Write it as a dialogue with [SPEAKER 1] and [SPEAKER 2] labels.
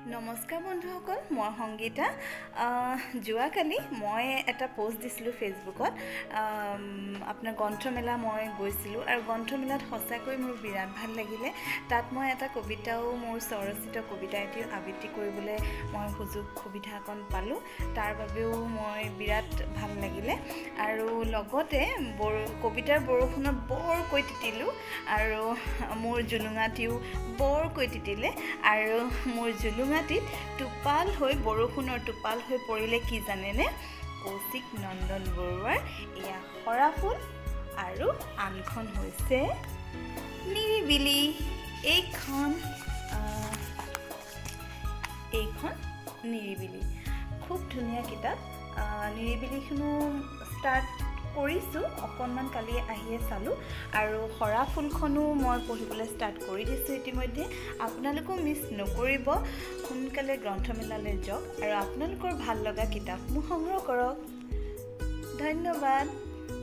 [SPEAKER 1] নমস্কাৰ বন্ধুসকল, মই সংগীতা। যোৱাকালি মই এটা পোষ্ট দিছিলোঁ ফেচবুকত। আপোনাৰ গ্ৰন্থমেলা মই গৈছিলোঁ আৰু গ্ৰন্থমেলাত সঁচাকৈ মোৰ বিৰাট ভাল লাগিলে। তাত মই এটা কবিতাও, মোৰ স্বৰচিত কবিতা এটিও আবৃত্তি কৰিবলৈ মই সুবিধা অকণ পালোঁ। তাৰ বাবেও মই বিৰাট ভাল লাগিলে আৰু লগতে কবিতাৰ বৰষুণত বৰকৈ তিতিলোঁ আৰু মোৰ জুলুঙাটিও বৰকৈ তিতিলে আৰু মোৰ জুলুঙাটিত টোপাল হৈ, বৰষুণৰ টোপাল হৈ পৰিলে কি জানেনে? কৌশিক নন্দন বৰুৱাৰ এয়া সৰাফুল আৰু আনখন হৈছে নিৰিবিলি। এইখন নিৰিবিলি, খুব ধুনীয়া কিতাপ। নিৰিবিলিখনো ষ্টাৰ্ট কৰিছোঁ, অকণমান কালি আহিয়ে চালোঁ আৰু সৰা ফুলখনো মই পঢ়িবলৈ ষ্টাৰ্ট কৰি দিছোঁ ইতিমধ্যে। আপোনালোকেও মিছ নকৰিব, সোনকালে গ্ৰন্থমেলালৈ যাওক আৰু আপোনালোকৰ ভাল লগা কিতাপসমূহ সংগ্ৰহ কৰক। ধন্যবাদ।